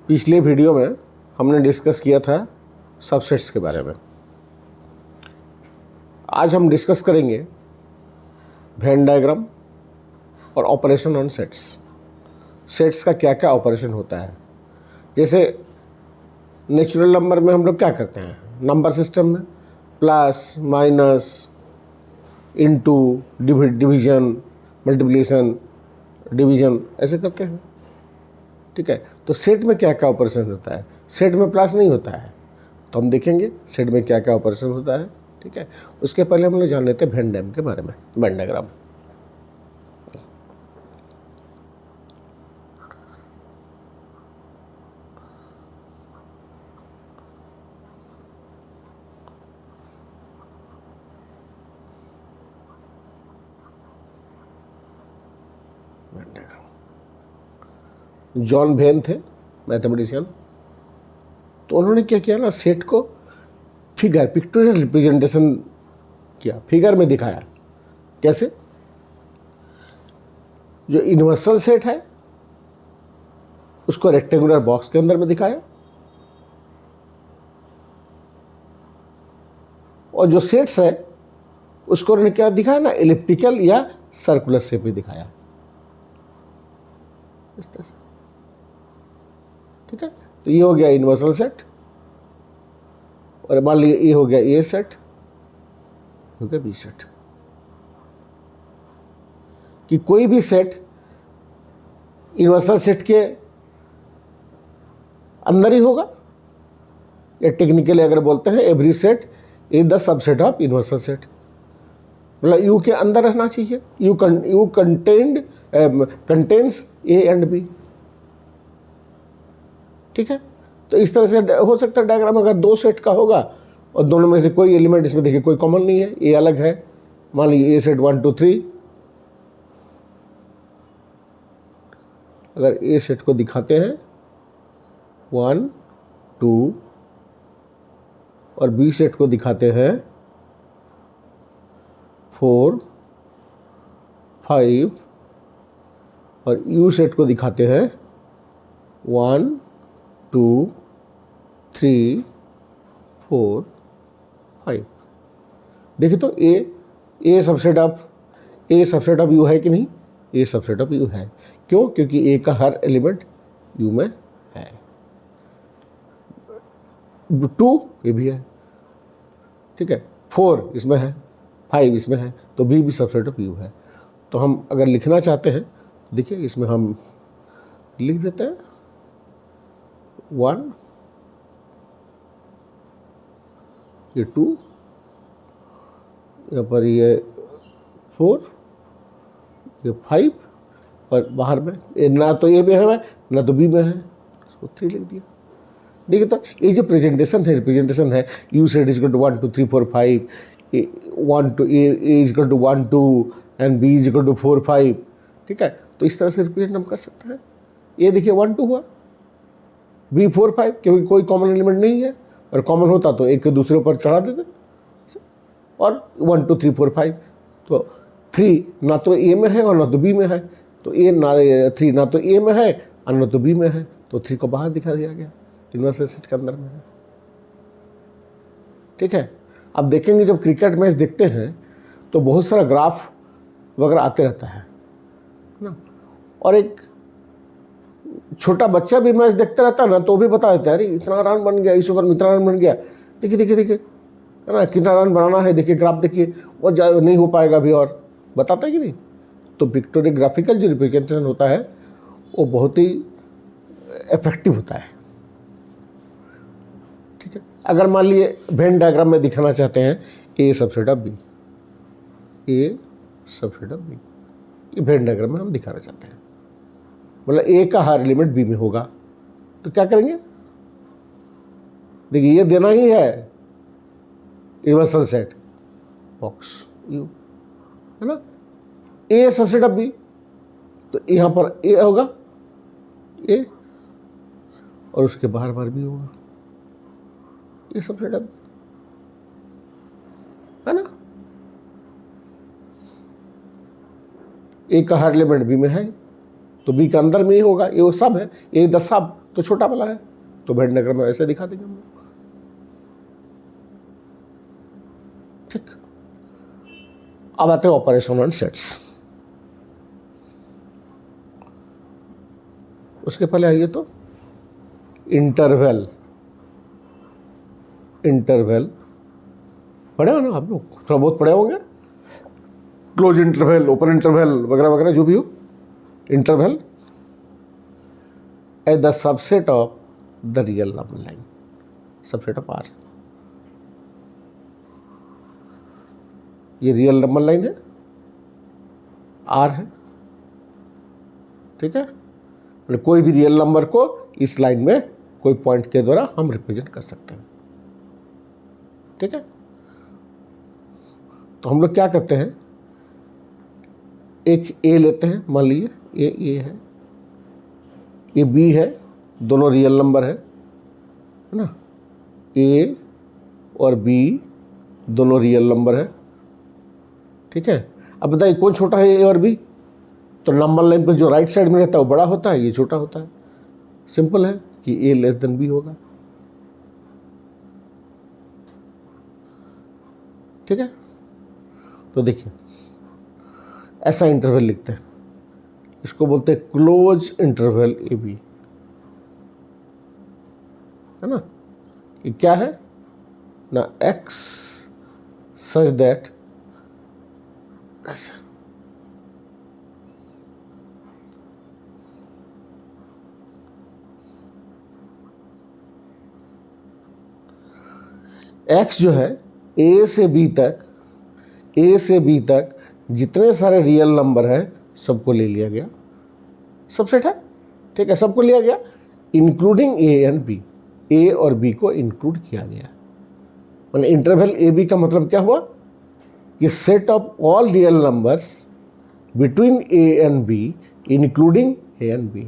पिछले वीडियो में हमने डिस्कस किया था सबसेट्स के बारे में। आज हम डिस्कस करेंगे वेन डायग्राम और ऑपरेशन ऑन सेट्स। सेट्स का क्या क्या ऑपरेशन होता है। जैसे नेचुरल नंबर में हम लोग क्या करते हैं, नंबर सिस्टम में plus minus into division multiplication division ऐसे करते हैं। ठीक है, तो सेट में क्या क्या ऑपरेशन होता है। सेट में प्लस नहीं होता है, तो हम देखेंगे सेट में क्या क्या ऑपरेशन होता है। ठीक है, उसके पहले हम लोग जान लेते हैं वेन डायग्राम के बारे में। वेन डायग्राम जॉन वेन थे मैथमेटिशियन, तो उन्होंने क्या किया ना, सेट को पिक्टोरियल रिप्रेजेंटेशन किया, फिगर में दिखाया। कैसे? जो यूनिवर्सल सेट है उसको रेक्टेंगुलर बॉक्स के अंदर में दिखाया, और जो सेट्स है उसको उन्होंने क्या दिखाया ना, एलिप्टिकल या सर्कुलर शेप में दिखाया, इस तरह से। ठीक है, तो ये हो गया यूनिवर्सल सेट, और मान लीजिए ये हो गया ए सेट, हो गया बी सेट। कि कोई भी सेट यूनिवर्सल सेट के अंदर ही होगा, या टेक्निकली अगर बोलते हैं every set is the subset of universal set. मतलब यू के अंदर रहना चाहिए, U contains A and B. ठीक है, तो इस तरह से हो सकता है डायग्राम। अगर दो सेट का होगा और दोनों में से कोई एलिमेंट इसमें देखिए कोई कॉमन नहीं है, ए अलग है, मान लीजिए ए सेट 1 2 3। अगर ए सेट को दिखाते हैं 1 2 और बी सेट को दिखाते हैं 4 5 और यू सेट को दिखाते हैं 1 2 3 4 5। देखिए तो ए सबसेट ऑफ यू है कि नहीं? ए सबसेट ऑफ यू है। क्यों? क्योंकि ए का हर एलिमेंट यू में है। 2 ये भी है, ठीक है, 4 इसमें है, 5 इसमें है, तो बी भी सबसेट ऑफ यू है। तो हम अगर लिखना चाहते हैं तो देखिए इसमें हम लिख देते हैं 1, ये 2, यहाँ पर ये 4, ये 5, और बाहर में ना तो ए में है ना तो बी में है, उसको 3 लिख दिया। देखिए तो ये जो रिप्रेजेंटेशन है U set is equal to 1 2 3 4 5, 1 2 A is equal to 1 2 and B is equal to 4 5। ठीक है, तो इस तरह से रिप्रेजेंट हम कर सकते हैं। ये देखिए 1 2 हुआ, बी 4 5, क्योंकि कोई कॉमन एलिमेंट नहीं है, और कॉमन होता तो एक के दूसरे ऊपर चढ़ा देते। और 1 2 3 4 5, तो 3 ना तो ए में है और ना तो बी में है, तो 3 ना तो ए में है और ना तो बी में है, तो 3 को बाहर दिखा दिया गया, यूनिवर्सल सेट के अंदर में है। ठीक है, अब देखेंगे जब क्रिकेट मैच देखते हैं तो बहुत सारा ग्राफ वगैरह आते रहता है ना, और एक छोटा बच्चा भी मैच देखते रहता है ना, तो भी बता देता है अरे इतना रन बन गया, इस ओवर में इतना रन बन गया, देखिए देखिए देखिए, है ना, कितना रन बनाना है, देखिए ग्राफ देखिए, वो नहीं हो पाएगा अभी, और बताता है कि नहीं। तो पिक्टोरियोग्राफिकल जो रिप्रेजेंटेशन होता है वो बहुत ही इफेक्टिव होता है। ठीक है, अगर मान लिए वेन डायग्राम में दिखाना चाहते हैं A subset of B, A subset of B, ये वेन डायग्राम में हम दिखाना चाहते हैं। मतलब ए का हर एलिमेंट बी में होगा, तो क्या करेंगे, देखिए ये देना ही है यूनिवर्सल सेट बॉक्स यू, है ना, ए सबसेट ऑफ बी, तो यहाँ पर ए होगा ए, और उसके बाहर बार भी होगा ये सबसेट ऑफ, है ना। ए का हर एलिमेंट बी में है, तो बी के अंदर में ही होगा, ये वो सब है, ये द सब, तो छोटा वाला है, तो वेन डायग्राम में ऐसे दिखा देंगे हम लोग। ठीक, अब आते हैं ऑपरेशन ऑन सेट्स। उसके पहले आइए तो इंटरवल पढ़े हो ना आप लोग, थोड़ा बहुत पढ़े होंगे, क्लोज इंटरवल, ओपन इंटरवल वगैरह वगैरह जो भी हो। Interval is the subset of the real number line, subset of R। ये रियल नंबर लाइन है, R है, ठीक है। मतलब कोई भी रियल नंबर को इस लाइन में कोई पॉइंट के द्वारा हम रिप्रेजेंट कर सकते हैं, ठीक है। तो हम लोग क्या करते हैं, एक ए लेते हैं, मान लीजिए ए है, ये बी है, दोनों रियल नंबर है ना। ए और बी दोनों रियल नंबर है, ठीक है। अब बताइए कौन छोटा है, ए और बी? तो नंबर लाइन पर जो राइट साइड में रहता है वो बड़ा होता है, ये छोटा होता है। सिंपल है कि ए लेस देन बी होगा, ठीक है। तो देखिए ऐसा इंटरवल लिखते हैं, इसको बोलते हैं क्लोज इंटरवल ए बी, है ना। ये क्या है ना, एक्स सच दैट, ऐसा एक्स जो है ए से बी तक जितने सारे रियल नंबर है सबको ले लिया गया, सबसेट है, ठीक है, सबको लिया गया इंक्लूडिंग ए एंड बी, ए और बी को इंक्लूड किया गया। मतलब इंटरवल ए बी का मतलब क्या हुआ कि set of all real numbers between A and B including A and B.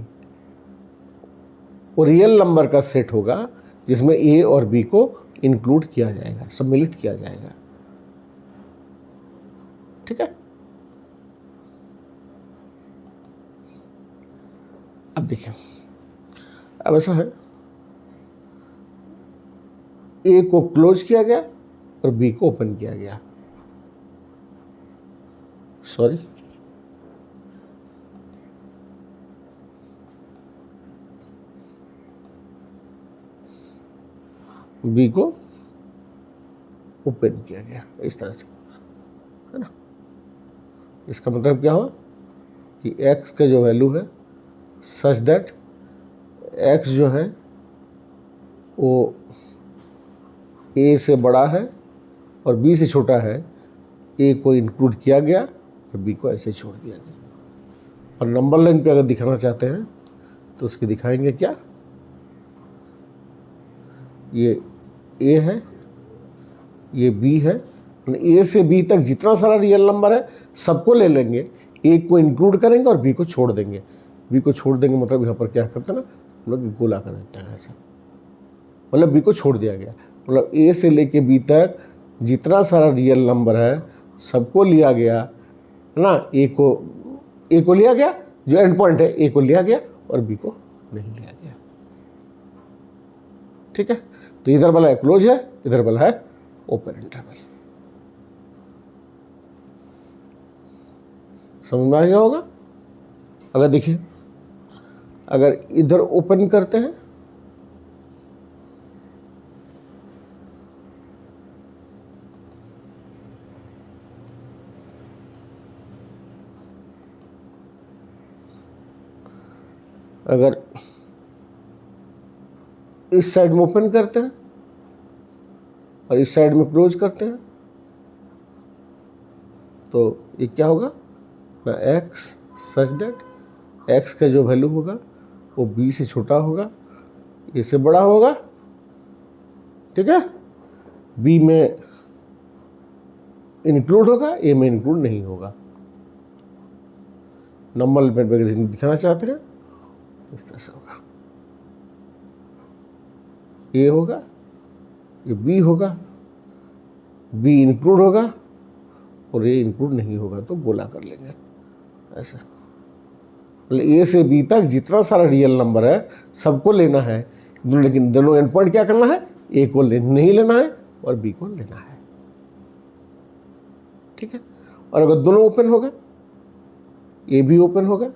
वो रियल नंबर का सेट होगा जिसमें ए और बी को इंक्लूड किया जाएगा, सम्मिलित किया जाएगा, ठीक है। अब देखिए, अब ऐसा है, ए को क्लोज किया गया और बी को ओपन किया गया, सॉरी बी को ओपन किया गया, इस तरह से, है ना। इसका मतलब क्या हुआ कि x का जो वैल्यू है सच दैट x जो है वो a से बड़ा है और b से छोटा है, a को इंक्लूड किया गया और b को ऐसे छोड़ दिया गया। और नंबर लाइन पे अगर दिखाना चाहते हैं तो उसकी दिखाएंगे क्या, ये a है, ये b है, ए से बी तक जितना सारा रियल नंबर है सबको ले लेंगे, ए को इंक्लूड करेंगे और बी को छोड़ देंगे। बी को छोड़ देंगे मतलब यहाँ पर क्या करते हैं ना, हम लोग गोला कर देते हैं ऐसा, मतलब बी को छोड़ दिया गया, मतलब ए से लेके बी तक जितना सारा रियल नंबर है सबको लिया गया, है ना। ए को लिया गया, जो एंड पॉइंट है ए को लिया गया और बी को नहीं लिया गया, ठीक है। तो इधर वाला है क्लोज है, इधर वाला है ओपन इंटरवल। समझ में आ गया होगा। अगर देखिए, अगर इधर ओपन करते हैं अगर इस साइड में ओपन करते हैं और इस साइड में क्लोज करते हैं तो ये क्या होगा ना, एक्स सच दैट एक्स का जो वैल्यू होगा वो बी से छोटा होगा, ए से बड़ा होगा, ठीक है। बी में इंक्लूड होगा, ए में इंक्लूड नहीं होगा। नंबर वगैरह दिखाना चाहते हैं तो इस तरह से होगा, ए होगा, ये बी होगा, बी इंक्लूड होगा और ए इंक्लूड नहीं होगा तो गोला कर लेंगे ऐसा, मतलब ए से बी तक जितना सारा रियल नंबर है सबको लेना है, लेकिन दोनों एंड पॉइंट क्या करना है, ए को नहीं लेना है और बी को लेना है। ठीक है, और अगर दोनों ओपन होगा, ए भी ओपन होगा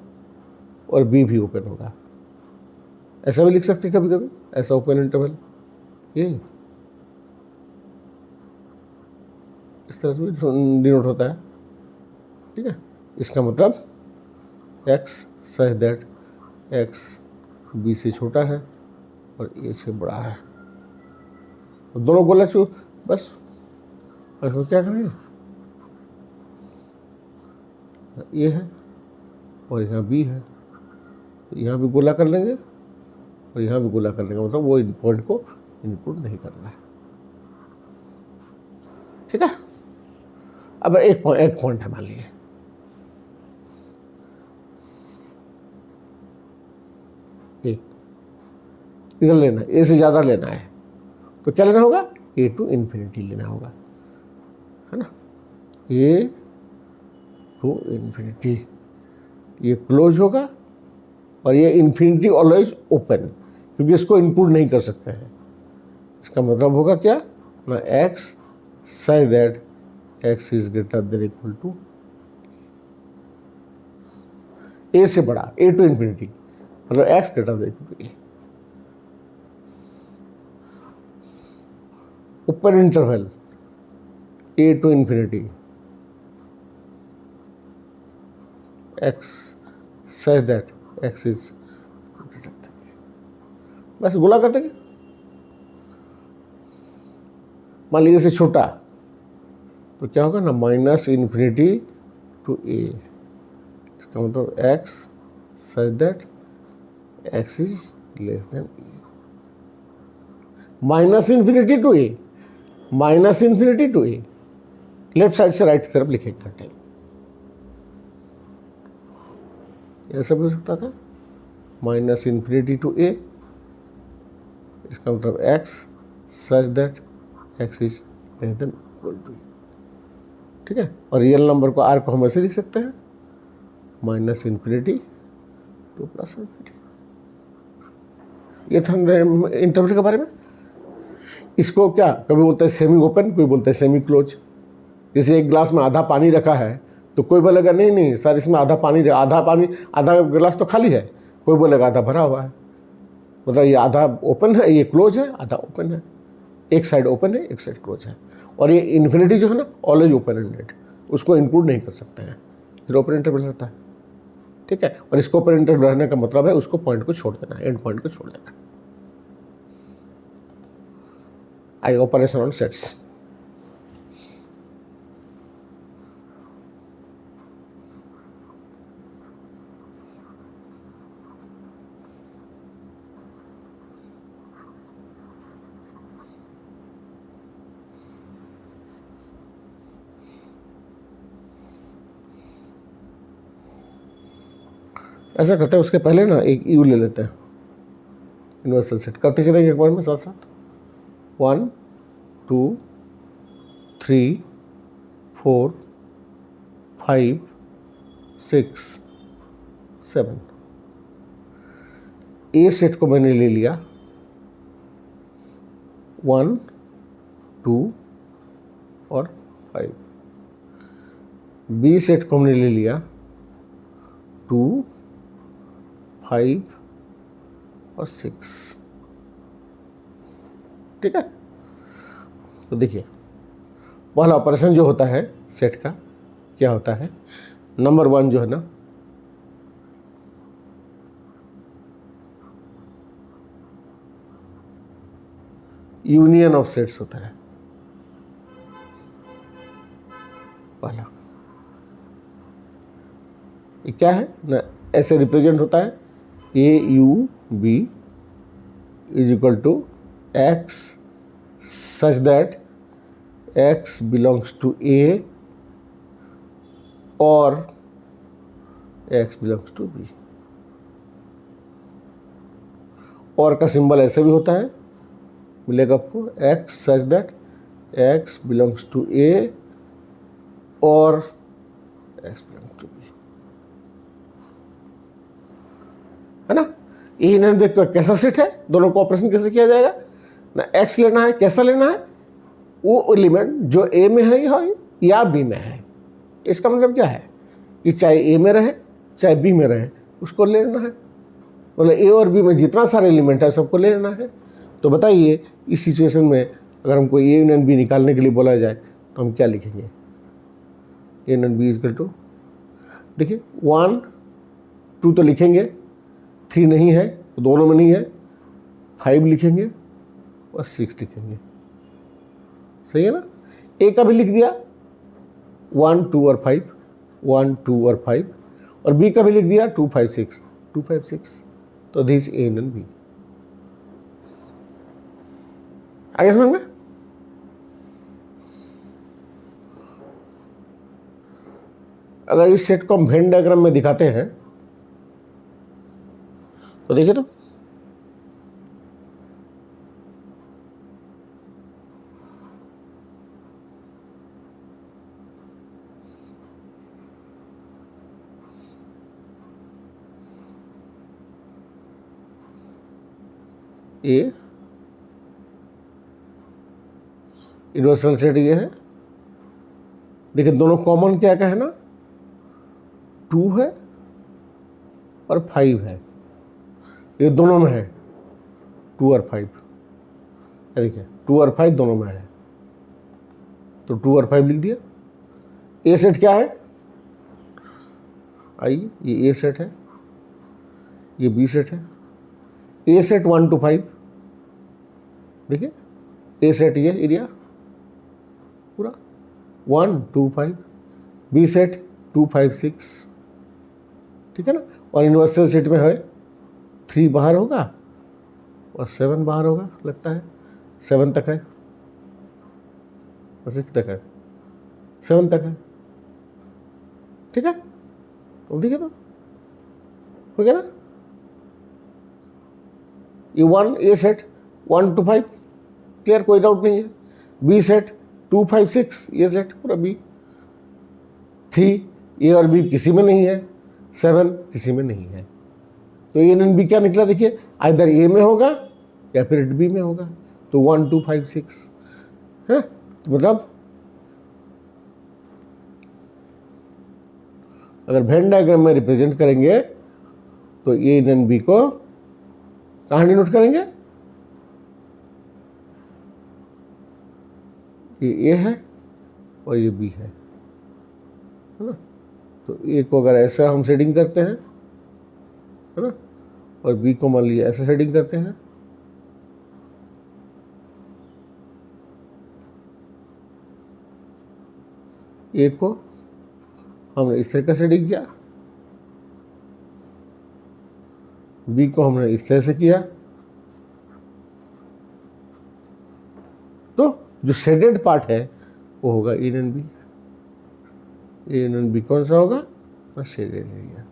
और बी भी ओपन होगा, ऐसा भी लिख सकते हैं कभी कभी, ऐसा ओपन इंटरवल ये इस तरह से भी डिनोट होता है। ठीक है, इसका मतलब x such that x b से छोटा है और a से बड़ा है, तो दोनों गोला छू बस। और वो क्या करेंगे, ये है और यहाँ b है, तो यहाँ भी गोला कर लेंगे और यहाँ भी गोला कर लेंगे, मतलब वो इन पॉइंट को इनपुट नहीं करना है। ठीक है, अब एक पॉइंट है, मान लीजिए इधर लेना है, ए से ज़्यादा लेना है, तो क्या लेना होगा, ए टू इन्फिनिटी लेना होगा, है ना, ए टू इन्फिनिटी, ये क्लोज होगा और ये इन्फिनिटी ऑलवेज ओपन, क्योंकि इसको इनपुट नहीं कर सकते हैं। इसका मतलब होगा क्या ना, x such that x is greater than equal to A से बड़ा, ए टू इन्फिनिटी मतलब X greater than equal to A. Open interval A to infinity X such that x is, बस गोला कर देंगे। मान लीजिए से छोटा, तो क्या होगा ना, माइनस इन्फिनिटी टू ए, इसका मतलब x such that x is less than A, minus infinity to A, minus infinity to A, left side से राइट की तरफ लिखेंगे टाइम, ऐसा भी हो सकता था, माइनस इन्फिनिटी टू ए, इसका मतलब x such that x is less than equal to. ठीक है, और रियल नंबर को आर को हम ऐसे लिख सकते हैं, minus infinity two plus infinity. ये था इंटरवल के बारे में। इसको क्या कभी बोलते हैं सेमी ओपन, कोई बोलते हैं सेमी क्लोज। जैसे एक गिलास में आधा पानी रखा है, तो कोई बोलेगा नहीं नहीं सर इसमें आधा गिलास तो खाली है, कोई बोलेगा आधा भरा हुआ है, मतलब ये आधा ओपन है, ये क्लोज है, आधा ओपन है, एक साइड ओपन है एक साइड क्लोज है। और ये इन्फिनिटी जो है ना, ऑलवेज ओपन एंडेड, उसको इंक्लूड नहीं कर सकते हैं, फिर ओपन इंटरवल रहता है। ठीक है, और इसको ओपन इंटरवल रहने का मतलब है उसको पॉइंट को छोड़ देना, एंड पॉइंट को छोड़ देना। I operation on sets. ऐसा करते हैं, उसके पहले ना एक यू ले लेते हैं, यूनिवर्सल सेट करते चलेंगे एक बार में साथ साथ। 1 2 3 4 5 6 7। ए सेट को मैंने ले लिया 1 2 और 5। बी सेट को हमने ले लिया 2 5 और 6। ठीक है, तो देखिए पहला ऑपरेशन जो होता है सेट का क्या होता है, नंबर 1 जो है ना, यूनियन ऑफ सेट्स होता है पहला। ये क्या है ना, ऐसे रिप्रेजेंट होता है, A U B is equal to x such that x belongs to A और एक्स बिलोंग्स टू बी। और का सिंबल ऐसे भी होता है, मिलेगा आपको X such that x belongs to A और एक्स बिलोंग्स टू बी। है ना। ए एंड बी कैसा सेट है, दोनों को ऑपरेशन कैसे किया जाएगा ना, एक्स लेना है, कैसा लेना है, वो एलिमेंट जो ए में है या बी में है। इसका मतलब क्या है कि चाहे ए में रहे चाहे बी में रहे उसको ले लेना है, मतलब ए और बी में जितना सारे एलिमेंट है सबको ले लेना है। तो बताइए इस सिचुएशन में अगर हमको ए यूनियन बी निकालने के लिए बोला जाए तो हम क्या लिखेंगे, A union B is equal to, देखिए 1 2 तो लिखेंगे, 3 नहीं है तो दोनों में नहीं है, 5 लिखेंगे और 6 लिखेंगे, सही है ना। ए का भी लिख दिया 1 2 और 5, 1 2 और 5, और बी का भी लिख दिया 2 5 6, 2 5 6, तो दिस ए एंड बी। आगे समझ में। अगर इस सेट को हम वेन डायग्राम में दिखाते हैं तो देखिए, तो ए यूनिवर्सल सेट ये है, देखिए दोनों कॉमन क्या क्या है ना, 2 है और 5 है, ये दोनों में है 2 और 5, देखिए 2 और 5 दोनों में है, तो 2 और 5 लिख दिया। ए सेट क्या है, आइए ये ए सेट है, ये बी सेट है। ए सेट 1 to 5, देखिए ए सेट ये एरिया पूरा 1 2 5, बी सेट 2 5 6, ठीक है ना। और यूनिवर्सल सेट में है 3 बाहर होगा और 7 बाहर होगा, लगता है 7 तक है और 6 तक है, 7 तक है, ठीक है। तो देखिए तो हो गया ना, ये 1 ए सेट 1 to 5 क्लियर, कोई डाउट नहीं है। बी सेट 2 5 6 ये सेट पूरा बी, 3 ए और बी किसी में नहीं है, 7 किसी में नहीं है, तो ए एंड बी क्या निकला, देखिए आइदर ए में होगा या फिर बी में होगा, तो 1 2 5 6 है। तो मतलब अगर वेन डायग्राम में रिप्रेजेंट करेंगे तो ए एंड बी को कहाँ डिनोट करेंगे, ये ए है और ये बी है ना। तो ए को अगर ऐसा हम शेडिंग करते हैं, है ना, और बी को मान लीजिए ऐसा शेडिंग करते हैं, ए को हमने इस तरह का शेडिंग किया, बी को हमने इस तरह से किया, तो जो शेडेड पार्ट है वो होगा A and B. A and B कौन सा होगा, शेडेड एरिया,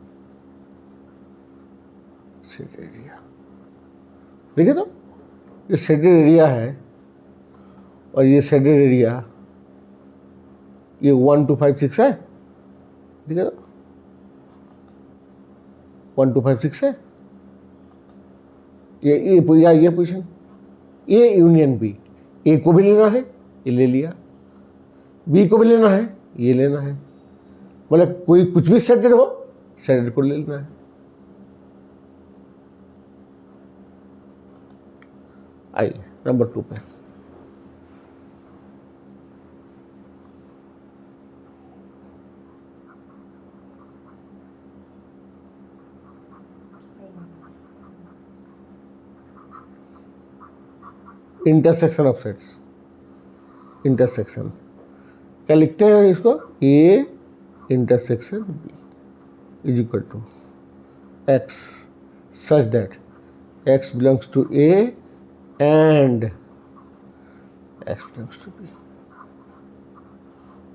शेडेड एरिया। देखिए तो ये शेडेड एरिया है और ये शेडेड एरिया ये 1 2 5 6 है, ठीक है, 1 2 5 6 है, ये पोजीशन, ए यूनियन बी, ए को भी लेना है ये ले लिया, बी को भी लेना है ये लेना है, मतलब कोई कुछ भी शेडेड हो शेडेड को ले लेना है। आइए नंबर 2 पे, इंटरसेक्शन ऑफ सेट्स, इंटरसेक्शन क्या लिखते हैं इसको, A intersection B is equal to x such that x belongs to A and x belongs to B,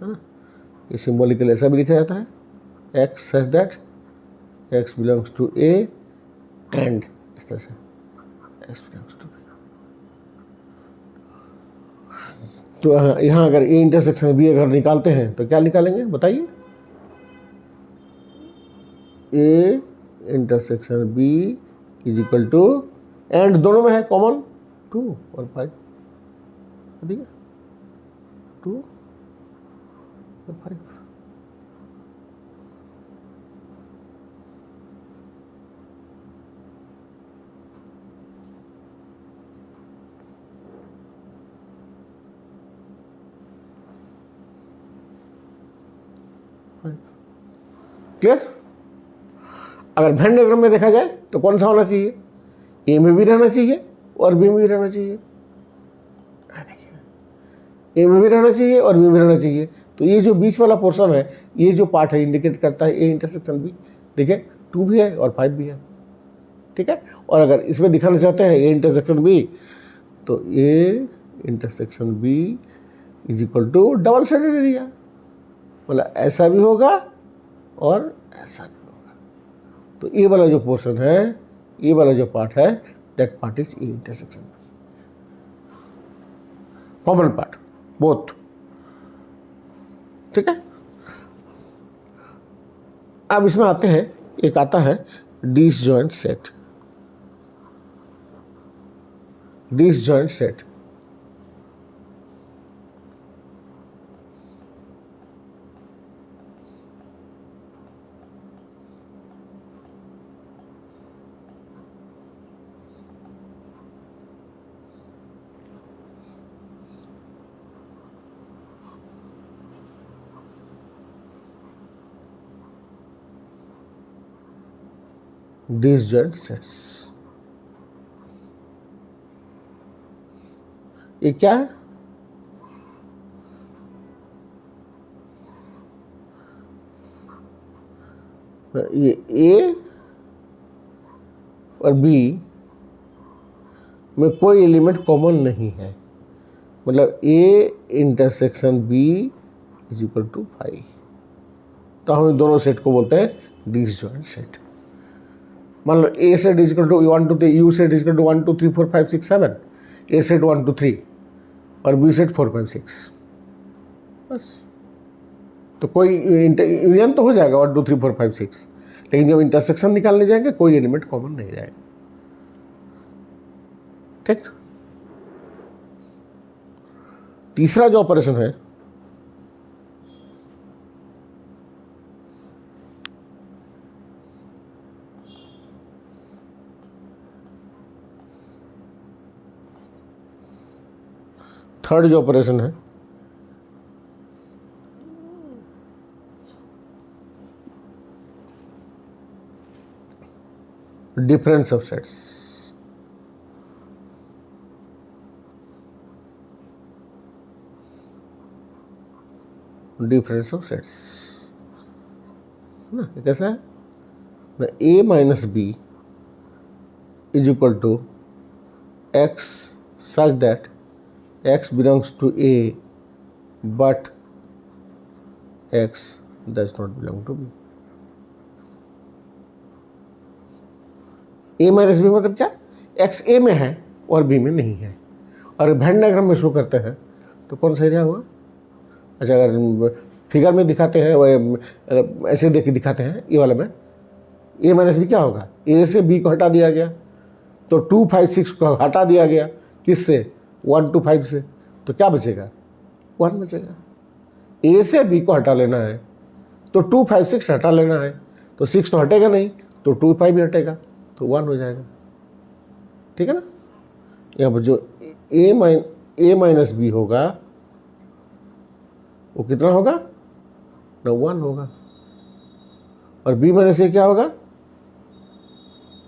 है ना। ये सिंबॉलिकल ऐसा भी लिखा जाता है, x such that x belongs to A and, इस तरह से एक्स बिलोंग्स टू बी। तो यहाँ अगर ए इंटरसेक्शन बी अगर निकालते हैं तो क्या निकालेंगे बताइए, A intersection B is equal to, and दोनों में है कॉमन 2 और 5, ठीक है, 2 और 5। क्लियर? अगर वेन डायग्राम में देखा जाए तो कौन सा होना चाहिए, ए में भी रहना चाहिए और बी में भी रहना चाहिए। देखिए ए में भी रहना चाहिए और बी में रहना चाहिए, तो ये जो बीच वाला पोर्शन है, ये जो पार्ट है इंडिकेट करता है ए इंटरसेक्शन बी। देखिए 2 भी है और 5 भी है, ठीक है। और अगर इसमें दिखाना चाहते हैं ए इंटरसेक्शन बी, तो A intersection B is equal to double sided area, मतलब ऐसा भी होगा और ऐसा भी होगा। तो ये वाला जो पोर्शन है, ये वाला जो पार्ट है, that part is A intersection B, common part both, ठीक है। अब इसमें आते हैं, एक आता है disjoint set. Disjoint set disjoint sets, ये क्या है? ये ए और बी में कोई एलिमेंट कॉमन नहीं है, मतलब A intersection B is equal to 5, तो हम दोनों सेट को बोलते हैं डिसजॉइंट सेट। मान लो A set is equal to 1 2 3, U set is equal to 1 2 3 4 5 6 7, A set 1 2 3 और बी सेट 4 5 6, बस। तो कोई यूनियन तो हो जाएगा 1 2 3 4 5 6, लेकिन जब इंटरसेक्शन निकालने जाएंगे कोई एलिमेंट कॉमन नहीं रहेगा, ठीक। तीसरा जो ऑपरेशन है, थर्ड जो ऑपरेशन है, difference of sets. Difference of sets ना, कैसा है ना, A minus B is equal to x such that x belongs to A but x does not belong to B। A minus B मतलब क्या, x A में है और B में नहीं है, और वेन डायग्राम में शो करते हैं तो कौन सा एरिया हुआ। अच्छा, अगर फिगर में दिखाते हैं, वो ऐसे देख के दिखाते हैं, ये वाला में A माइनस बी क्या होगा, A से B को हटा दिया गया, तो 2 5 6 को हटा दिया गया, किससे, 1 2 5 से, तो क्या बचेगा, 1 बचेगा। ए से बी को हटा लेना है तो 2 5 6 हटा लेना है, तो 6 तो हटेगा नहीं, तो 2 5 भी हटेगा, तो 1 हो जाएगा, ठीक है ना। यहाँ पर जो ए माइनस बी होगा वो कितना होगा ना, 1 होगा, और बी माइनस ए क्या होगा,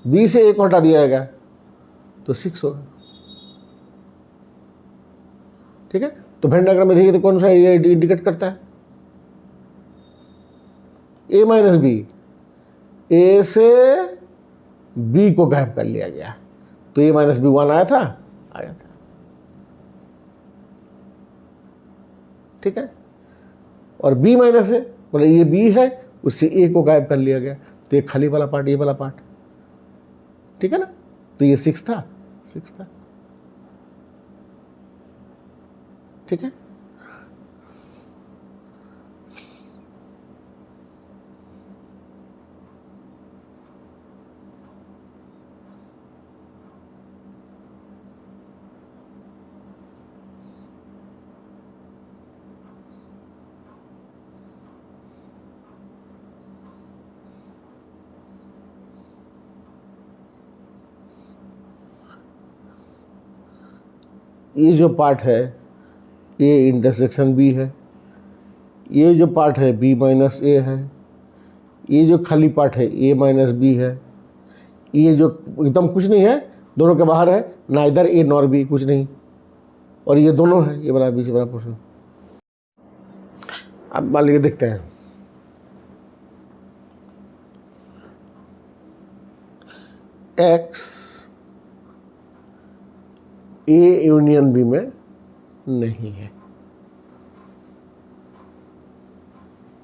बी से ए को हटा दिया जाएगा तो 6 होगा, ठीक है। तो वेन डायग्राम में देखिए तो कौन सा एरिया इंडिकेट करता है, ए माइनस बी, ए से बी को गायब कर लिया गया, तो ए माइनस बी 1 आया था, ठीक है। और बी माइनस है, मतलब ये बी है, उससे ए को गायब कर लिया गया, तो ये खाली वाला पार्ट, ये वाला पार्ट, ठीक है ना, तो ये 6 था, 6 था, ठीक है। ये जो पार्ट है ए इंटरसेक्शन बी है, ये जो पार्ट है बी माइनस ए है, ये जो खाली पार्ट है ए माइनस बी है, ये जो एकदम कुछ नहीं है, दोनों के बाहर है, ना इधर ए नॉर बी, कुछ नहीं, और ये दोनों है, ये बना बी से बना पोर्शन। अब मान लीजिए देखते हैं, एक्स ए यूनियन बी में नहीं है,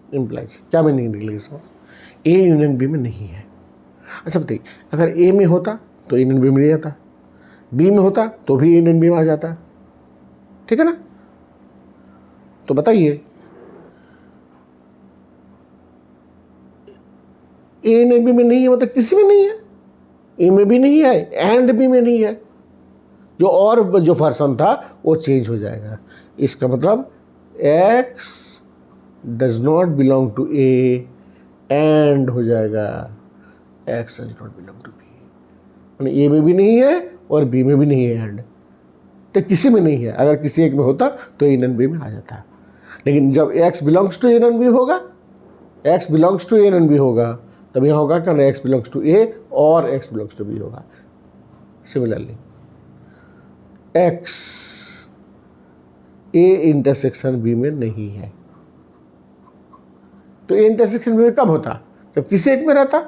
इम्प्लाइज क्या मीनिंग निकलेगी इसको, ए यूनियन बी में नहीं है। अच्छा बताइए, अगर ए में होता तो यूनियन बी में नहीं आता, बी में होता तो भी यूनियन बी में आ जाता, ठीक है ना। तो बताइए, ए यूनियन बी में नहीं है मतलब किसी में नहीं है, ए में भी नहीं है एंड बी में नहीं है, जो और जो फर्सन था वो चेंज हो जाएगा। इसका मतलब x does not belong to A and हो जाएगा x does not belong to B, यानी ए में भी नहीं है और बी में भी नहीं है एंड, तो किसी में नहीं है। अगर किसी एक में होता तो यूनियन बी में आ जाता, लेकिन जब x belongs to union B होगा, x belongs to union B होगा, तब यहाँ होगा क्या, एक्स बिलोंग्स टू ए और एक्स बिलोंग्स टू बी होगा। Similarly x A intersection B में नहीं है, तो ए इंटरसेक्शन बी में कब होता, जब किसी एक में रहता,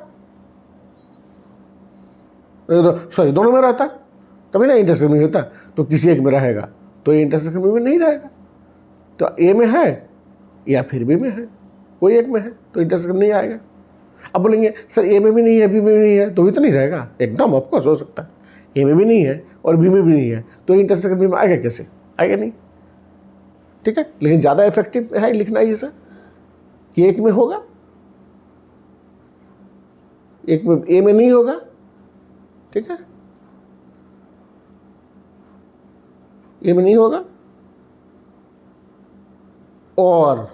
सॉरी दोनों में रहता, तभी ना इंटरसेक्शन में होता, तो किसी एक में रहेगा तो ए इंटरसेक्शन बी में नहीं रहेगा। तो ए में है या फिर बी में है, कोई एक में है तो इंटरसेक्शन नहीं आएगा। अब बोलेंगे सर ए में भी नहीं है बी में भी नहीं है तो भी तो नहीं रहेगा, एकदम ऑफकोर्स हो सकता है, ए में भी नहीं है और बी में भी नहीं है तो इंटरसेक्शन बी में आएगा कैसे, आएगा नहीं, ठीक है। लेकिन ज़्यादा इफेक्टिव है लिखना ये सर कि एक में होगा, एक में ए में नहीं होगा, ठीक है, ए में नहीं होगा और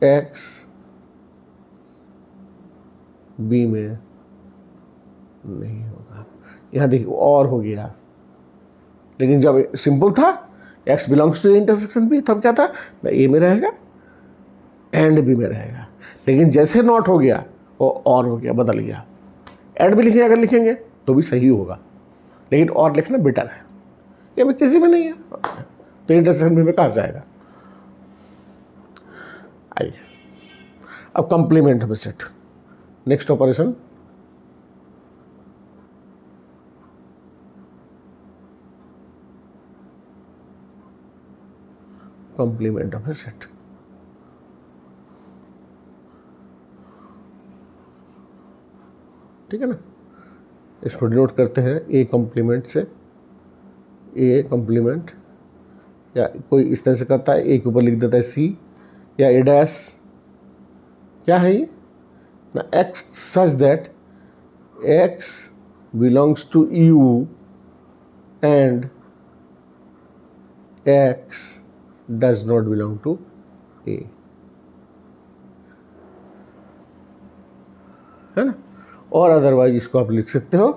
एक्स बी में नहीं होगा। यहाँ देखिए और हो गया, लेकिन जब सिंपल था x belongs to intersection B तब क्या था, ए में रहेगा एंड बी में रहेगा, लेकिन जैसे नॉट हो गया वो और हो गया, बदल गया। एंड भी लिखेंगे, अगर लिखेंगे तो भी सही होगा, लेकिन और लिखना बेटर है, ये में किसी में नहीं है तो इंटरसेक्शन बी में कहाँ जाएगा। आइए अब complement of set, next operation complement of A set. ठीक है ना, इसको डिनोट करते हैं ए कंप्लीमेंट से, ए कंप्लीमेंट, या कोई इस तरह से करता है, ए के ऊपर लिख देता है सी या ए डैश, क्या है ये ना, x such that x belongs to U and x does not belong to A, है ना। और अदरवाइज इसको आप लिख सकते हो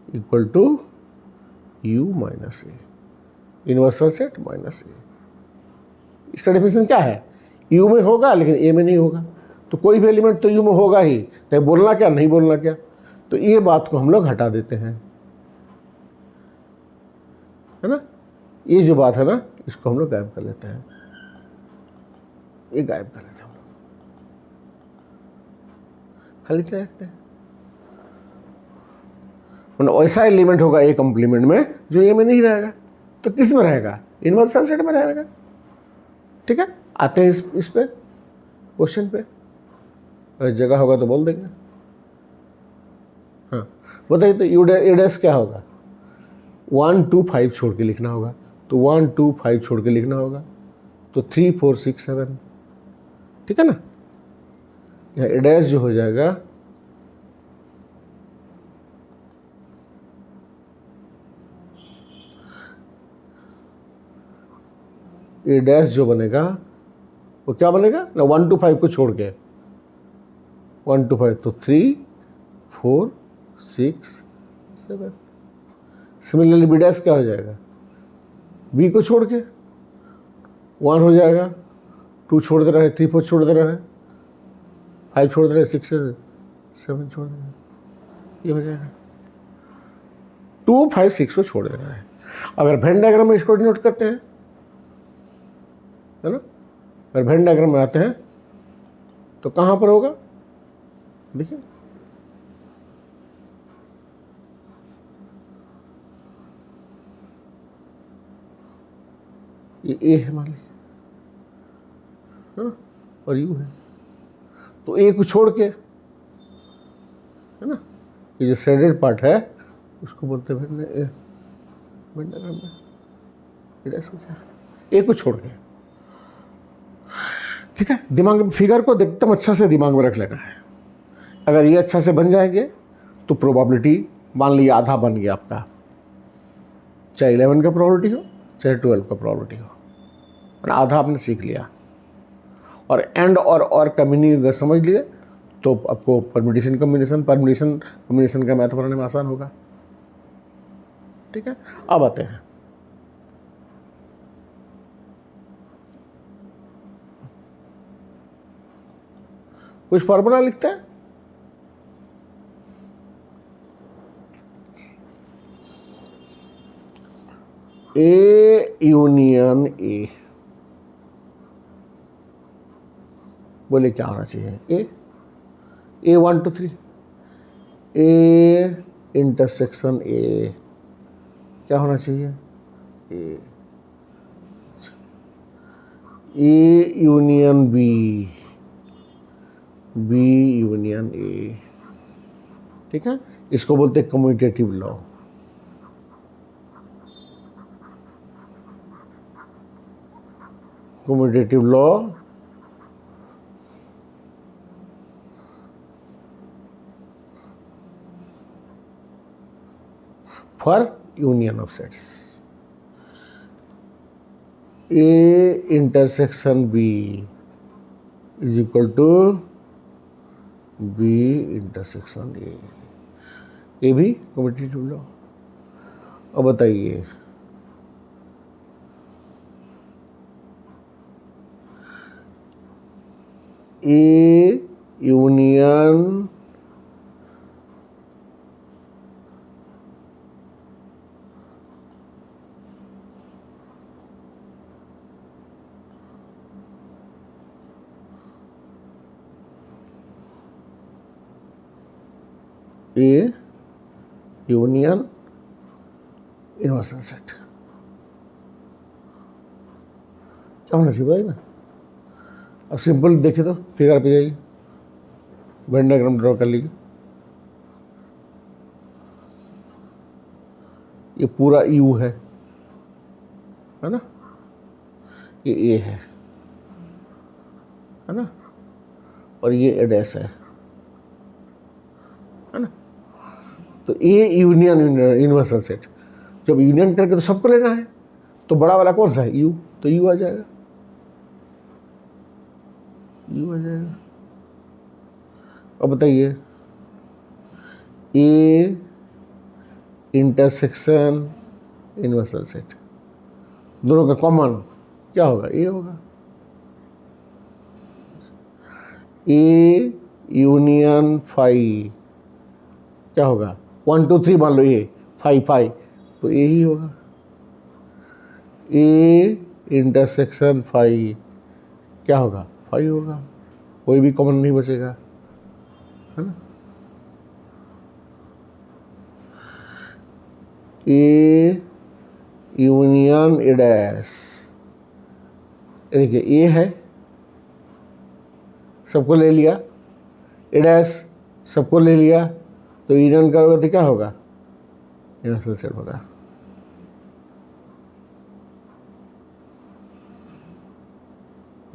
equal to U minus A, universal set minus A. इसका डेफिनेशन क्या है, यू में होगा लेकिन ए में नहीं होगा, तो कोई भी एलिमेंट तो यू में होगा ही, तो बोलना क्या नहीं बोलना क्या, तो ये बात को हम लोग हटा देते हैं, है ना। ये जो बात है ना इसको हम लोग गायब कर लेते हैं, ये गायब कर लेते हैं हम लोग, खाली क्या रखते हैं। ऐसा एलिमेंट होगा ए कंप्लीमेंट में जो ए में नहीं रहेगा, तो किस में रहेगा, इनवर्सल सेट में रहेगा। ठीक है, आते हैं इस पे क्वेश्चन पे, अगर जगह होगा तो बोल देंगे। हाँ बताइए, तो यू डैश क्या होगा, 1 2 5 छोड़ के लिखना होगा, तो 1 2 5 छोड़ के लिखना होगा, तो 3 4 6 7, ठीक है ना। यहाँ ए डैश जो हो जाएगा ए डैश जो बनेगा वो क्या बनेगा ना, 1 2 5 को छोड़ के 1 2 5, तो 3 4 6 7। सिमिलरली बी डैश क्या हो जाएगा, बी को छोड़ के 1 हो जाएगा, 2 छोड़ दे रहा है, 3 4 छोड़ दे रहा है, 5 छोड़ दे रहा है, 6 7 छोड़ दे रहा है, ये हो जाएगा 2 5 6 को छोड़ दे रहा है। अगर वेन डायग्राम में इसको नोट करते हैं, है ना, अगर वेन डायग्राम में आते हैं तो कहाँ पर होगा, देखिए ये ए है मान लीजिए, है ना, और यू है, तो ए को छोड़ के, है ना, ये जो शेडेड पार्ट है उसको बोलते हैं वेन डायग्राम में ए को छोड़ के। ठीक है, दिमाग में फिगर को एकदम अच्छा से दिमाग में रख लेना है। अगर ये अच्छा से बन जाएंगे तो प्रोबेबिलिटी मान लीजिए आधा बन गया आपका, चाहे 11 का प्रोबेबिलिटी हो चाहे 12 का प्रोबेबिलिटी हो, और आधा आपने सीख लिया। और एंड और कम्युनिटी अगर समझ लिए तो आपको परम्यूटेशन कम्बिनेशन का मैथ बनाने में आसान होगा। ठीक है, अब आते हैं कुछ फॉर्मूला लिखते हैं। ए यूनियन ए, बोले क्या होना चाहिए, ए 1 2 3, ए इंटरसेक्शन ए क्या होना चाहिए, A union B, B union A. ठीक है, इसको बोलते हैं commutative law. Commutative law for union of sets. A intersection B is equal to B intersection A, ये भी कम्यूटेटिव लॉ। अब बताइए A union A union universal set क्या होना चाहिए बताइए ना। अब सिंपल देखे तो फिगर पे जाइए, वेन डायग्राम ड्रॉ कर लीजिए। ये पूरा यू है ना, ये ए है ना, और ये एडेस है ना। तो ए यूनियन यूनिवर्सल सेट, जब यूनियन करके तो सबको लेना है, तो बड़ा वाला कौन सा है, यू, तो यू आ जाएगा, यू आ जाएगा। अब बताइए ए इंटरसेक्शन इनवर्सल सेट, दोनों का कॉमन क्या होगा, ए होगा। ए यूनियन फाई क्या होगा, 1 2 3 मान लो, ए 5 तो ए ही होगा। ए इंटरसेक्शन फाई क्या होगा, 5 होगा, कोई भी कॉमन नहीं बचेगा, है ना। ए यूनियन ए डैश, देखिए ए है, सबको ले लिया, ए डैश सबको ले लिया, तो यूनियन करोगे तो क्या होगा, यूनिवर्सल सेट होगा।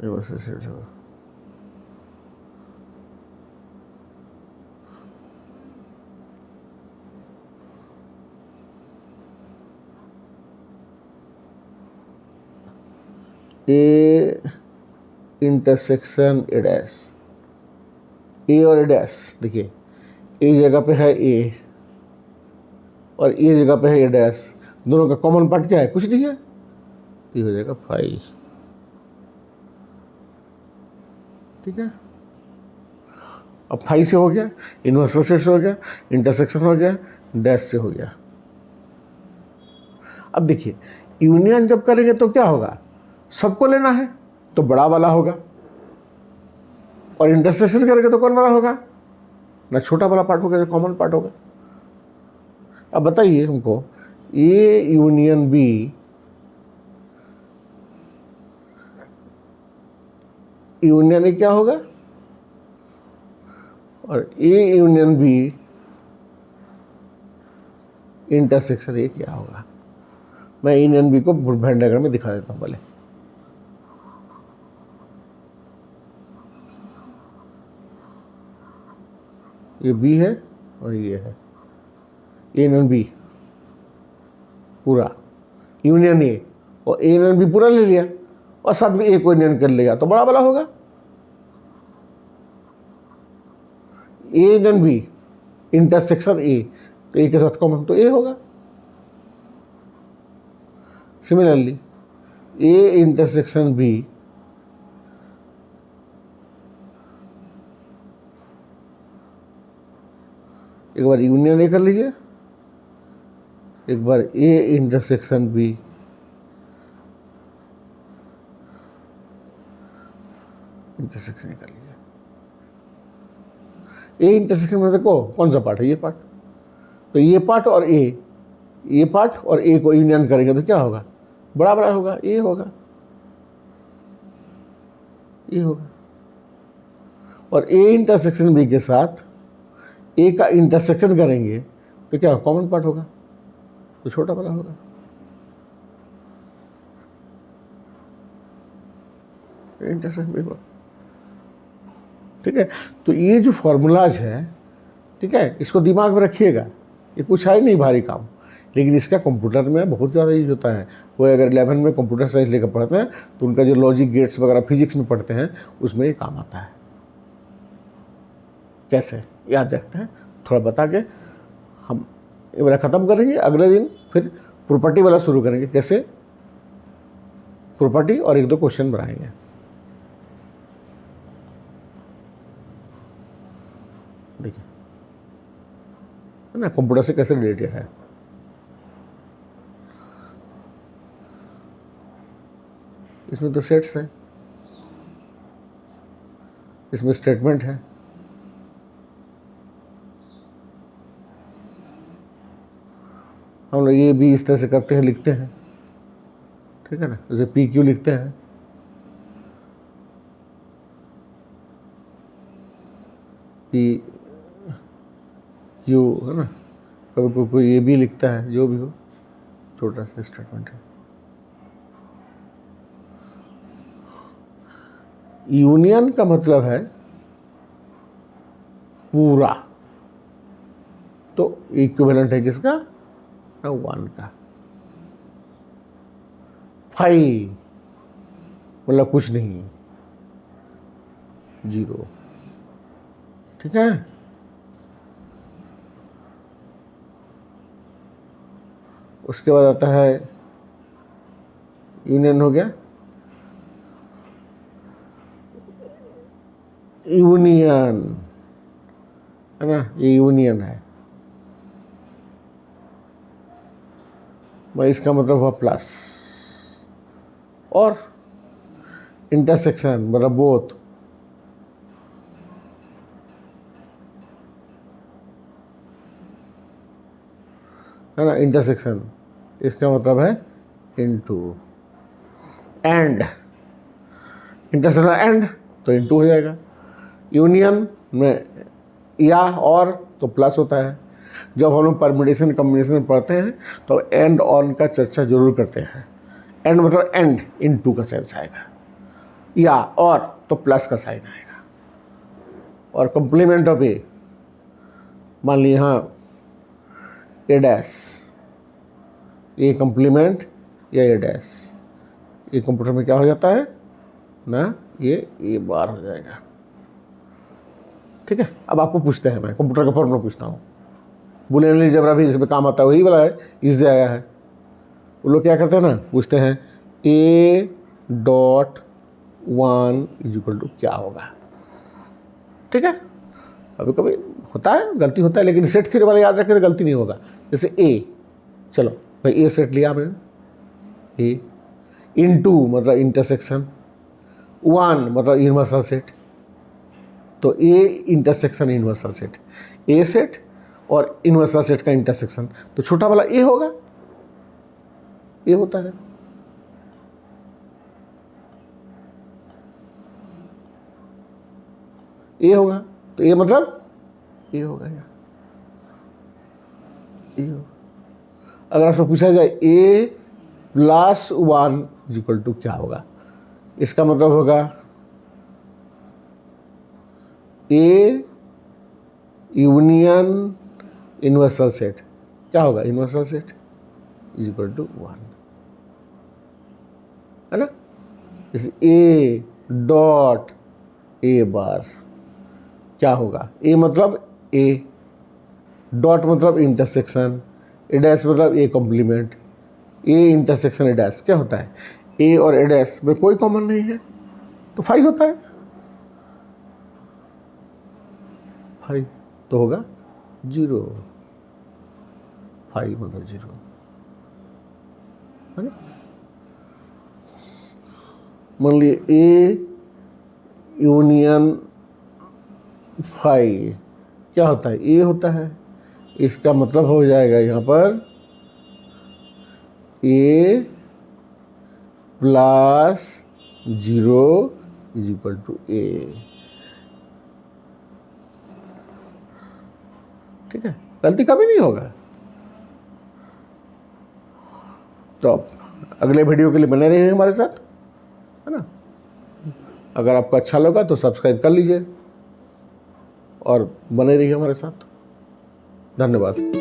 यूनिवर्सल सेट होगा। ए इंटरसेक्शन ए डैश, ए और ए डैश, देखिए ए जगह पे है ए, और ए जगह पे है ए डैश, दोनों का कॉमन पार्ट क्या है? कुछ नहीं है, तो ये हो जाएगा 5। ठीक है, अब 5 से हो गया, इनवर्स से हो गया, इंटरसेक्शन हो गया, डैश से हो गया। अब देखिए यूनियन जब करेंगे तो क्या होगा? सबको लेना है तो बड़ा वाला होगा, और इंटरसेक्शन करेंगे तो कौन वाला होगा? ना छोटा वाला पार्ट होगा, जो कॉमन पार्ट होगा। अब बताइए हमको, A union B union A क्या होगा, और A union B intersection A क्या होगा? मैं यूनियन बी को वेन डायग्राम में दिखा देता हूँ पहले। ये बी है और ये है ए यूनियन बी पूरा, यूनियन ए, और ए यूनियन बी पूरा ले लिया और साथ में ए को यूनियन कर लिया तो बड़ा वाला होगा। A union B intersection A, तो ए के साथ कॉमन तो ए होगा। सिमिलरली ए इंटरसेक्शन बी एक बार यूनियन ए कर लीजिए, एक बार ए इंटरसेक्शन बी, इंटरसेक्शन कर लीजिए। ए इंटरसेक्शन में देखो कौन सा पार्ट है? ये पार्ट। तो ये पार्ट और ये पार्ट और ए को यूनियन करेंगे तो क्या होगा? बड़ा बड़ा होगा, ए होगा, ये होगा। और ए इंटरसेक्शन बी के साथ ए का इंटरसेक्शन करेंगे तो क्या कॉमन पार्ट होगा? तो छोटा वाला होगा। इंटरसेक्शन बी होगा। ठीक है, तो ये जो फॉर्मूलाज है, ठीक है, इसको दिमाग में रखिएगा। ये कुछ है नहीं भारी काम, लेकिन इसका कंप्यूटर में बहुत ज़्यादा यूज होता है। वो अगर 11 में कंप्यूटर साइंस लेकर पढ़ते हैं तो उनका जो लॉजिक गेट्स वगैरह फिजिक्स में पढ़ते हैं उसमें ये काम आता है। कैसे याद रखते हैं थोड़ा बता के हम ये वाला ख़त्म करेंगे। अगले दिन फिर प्रॉपर्टी वाला शुरू करेंगे, कैसे प्रॉपर्टी, और 1-2 क्वेश्चन बनाएंगे। देखिए है ना, कंप्यूटर से कैसे रिलेटेड है। इसमें तो सेट्स हैं, इसमें स्टेटमेंट है, हम लोग ये भी इस तरह से करते हैं, लिखते हैं। ठीक है ना, जैसे पी क्यू लिखते हैं, पी क्यू है ना, कभी कोई ये भी लिखता है, जो भी हो छोटा सा स्टेटमेंट है। यूनियन का मतलब है पूरा, तो इक्विवेलेंट है किसका? 1 का। 5 मतलब कुछ नहीं, 0। ठीक है, उसके बाद आता है यूनियन हो गया, यूनियन है ना, ये यूनियन है, मैं इसका मतलब हुआ प्लस। और इंटरसेक्शन मतलब बोथ, है ना, इंटरसेक्शन इसका मतलब है इनटू। एंड इंटरसेक्शन एंड तो इनटू हो जाएगा। यूनियन में या और तो प्लस होता है। जब हम लोग परम्यूटेशन कॉम्बिनेशन पढ़ते हैं तो एंड ऑन का चर्चा जरूर करते हैं। एंड मतलब एंड इनटू का सेंस आएगा, या और तो प्लस का साइन आएगा। और कॉम्प्लीमेंट ऑफ ए, मान ली यहाँ ए डैश, ए कॉम्प्लीमेंट या ए डैश, ये कंप्यूटर में क्या हो जाता है ना, ये ए बार हो जाएगा। ठीक है, अब आपको पूछते हैं, मैं कंप्यूटर का फॉर्मूला पूछता हूँ। बुलियन अलजेब्रा भी इसमें काम आता है, वही वाला है, इससे आया है। वो लोग क्या करते हैं ना, पूछते हैं A dot 1 is equal to क्या होगा। ठीक है, कभी कभी होता है, गलती होता है, लेकिन सेट थ्योरी वाला याद रखें तो गलती नहीं होगा। जैसे A, चलो भाई A सेट लिया आपने, A इनटू मतलब इंटरसेक्शन, 1 मतलब यूनिवर्सल सेट, तो A intersection universal set, A set और यूनिवर्सल सेट का इंटरसेक्शन, तो छोटा वाला A होगा, ये होता है। A होगा, तो A मतलब A होगा या A होगा। अगर आपसे पूछा जाए A plus 1 is equal to क्या होगा, इसका मतलब होगा A यूनियन यूनिवर्सल सेट, क्या होगा, universal set is equal to 1, है ना। जैसे A डॉट A बार क्या होगा, A मतलब A, डॉट मतलब इंटरसेक्शन, ए डैश मतलब A complement, A intersection A dash क्या होता है, A और ए डैश में कोई कॉमन नहीं है तो 5 होता है, 5 तो होगा 0, 5 मतलब 0, है ना। मान लीजिए A यूनियन 5 क्या होता है, A होता है, इसका मतलब हो जाएगा यहाँ पर A plus 0 is equal to A। ठीक है, गलती कभी नहीं होगा। तो आप अगले वीडियो के लिए बने रहिए हमारे साथ, है ना। अगर आपको अच्छा लगा तो सब्सक्राइब कर लीजिए और बने रहिए हमारे साथ। धन्यवाद।